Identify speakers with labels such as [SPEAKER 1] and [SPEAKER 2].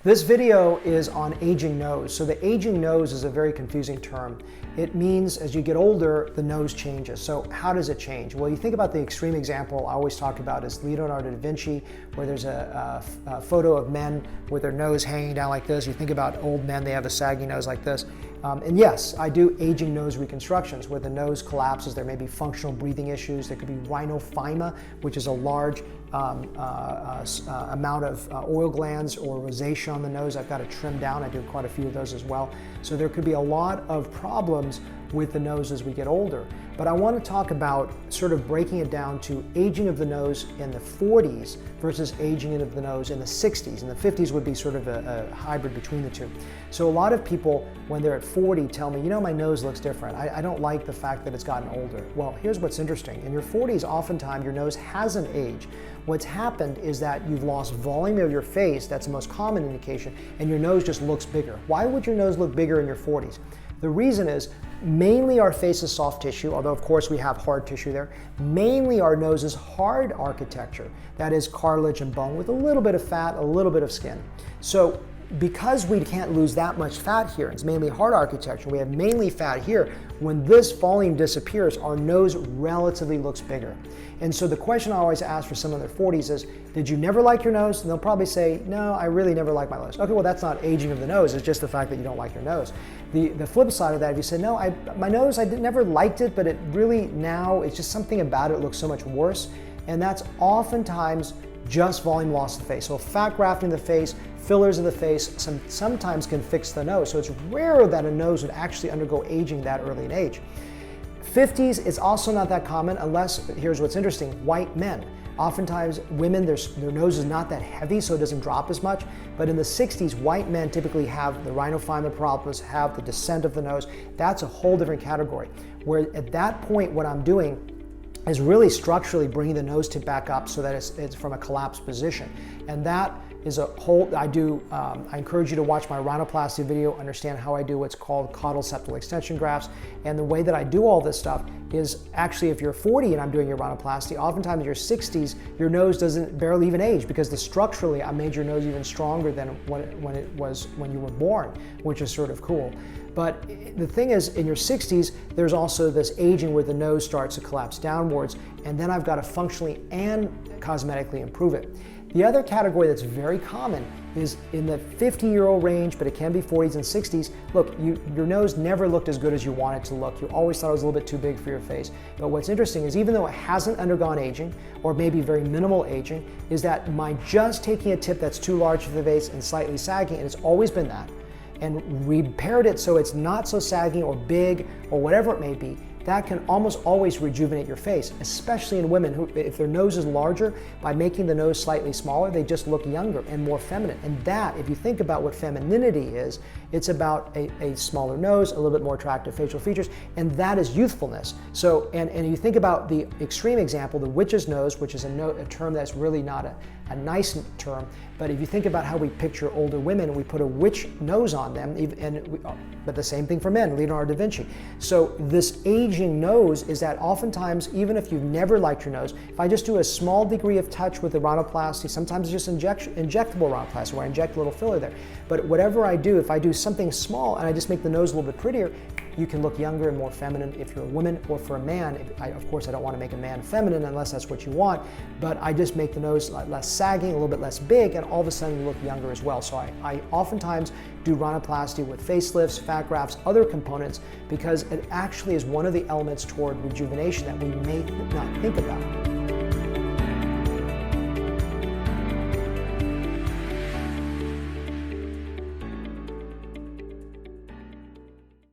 [SPEAKER 1] This video is on aging nose. So the aging nose is a very confusing term. It means as you get older, the nose changes. So how does it change? Well, you think about the extreme example I always talk about is Leonardo da Vinci, where there's a photo of men with their nose hanging down like this. You think about old men, they have a saggy nose like this. And yes, I do aging nose reconstructions where the nose collapses. There may be functional breathing issues. There could be rhinoplasty, which is a large amount of oil glands or rosacea on the nose. I've got to trim down. I do quite a few of those as well. So there could be a lot of problems with the nose as we get older. But I want to talk about sort of breaking it down to aging of the nose in the 40s versus aging of the nose in the 60s. And the 50s would be sort of a hybrid between the two. So a lot of people, when they're at 40, tell me, you know, my nose looks different. I don't like the fact that it's gotten older. Well, here's what's interesting. In your 40s, oftentimes your nose hasn't aged. What's happened is that you've lost volume of your face. That's the most common indication. And your nose just looks bigger. Why would your nose look bigger in your 40s? The reason is mainly our face is soft tissue, although of course we have hard tissue there. Mainly our nose is hard architecture, that is cartilage and bone with a little bit of fat, a little bit of skin. So because we can't lose that much fat here, it's mainly hard architecture, we have mainly fat here, when this volume disappears, our nose relatively looks bigger. And so the question I always ask for someone in their 40s is, did you never like your nose? And they'll probably say, no, I really never liked my nose. Okay, well that's not aging of the nose, it's just the fact that you don't like your nose. The flip side of that, if you say, no, my nose, never liked it, but it really now, it's just something about it looks so much worse. And that's oftentimes just volume loss of the face. So fat grafting the face, fillers of the face, sometimes can fix the nose. So it's rare that a nose would actually undergo aging that early in age. 50s is also not that common unless, here's what's interesting, white men. Oftentimes women, their nose is not that heavy, so it doesn't drop as much. But in the 60s, white men typically have the rhinoplasty problems, have the descent of the nose. That's a whole different category. Where at that point, what I'm doing is really structurally bringing the nose tip back up so that it's from a collapsed position. And that is a whole, I encourage you to watch my rhinoplasty video, understand how I do what's called caudal septal extension grafts. And the way that I do all this stuff is actually if you're 40 and I'm doing your rhinoplasty, oftentimes in your 60s, your nose doesn't barely even age because structurally I made your nose even stronger than when it was when you were born, which is sort of cool. But the thing is, in your 60s, there's also this aging where the nose starts to collapse downwards, and then I've got to functionally and cosmetically improve it. The other category that's very common is in the 50-year-old range, but it can be 40s and 60s. Look, your nose never looked as good as you want it to look. You always thought it was a little bit too big for your face. But what's interesting is even though it hasn't undergone aging, or maybe very minimal aging, is that by just taking a tip that's too large for the face and slightly sagging, and it's always been that, and repaired it so it's not so sagging or big or whatever it may be, that can almost always rejuvenate your face, especially in women who, if their nose is larger, by making the nose slightly smaller, they just look younger and more feminine. And that, if you think about what femininity is, it's about a smaller nose, a little bit more attractive facial features, and that is youthfulness. So, and you think about the extreme example, the witch's nose, which is a term that's really not a nice term, but if you think about how we picture older women, we put a witch nose on them, but the same thing for men, Leonardo da Vinci. So this aging nose is that oftentimes, even if you've never liked your nose, if I just do a small degree of touch with the rhinoplasty, sometimes it's just injectable rhinoplasty where I inject a little filler there. But whatever I do, if I do something small and I just make the nose a little bit prettier, you can look younger and more feminine if you're a woman, or for a man. Of course, I don't want to make a man feminine unless that's what you want, but I just make the nose less sagging, a little bit less big, and all of a sudden you look younger as well. So I oftentimes do rhinoplasty with facelifts, fat grafts, other components, because it actually is one of the elements toward rejuvenation that we may not think about.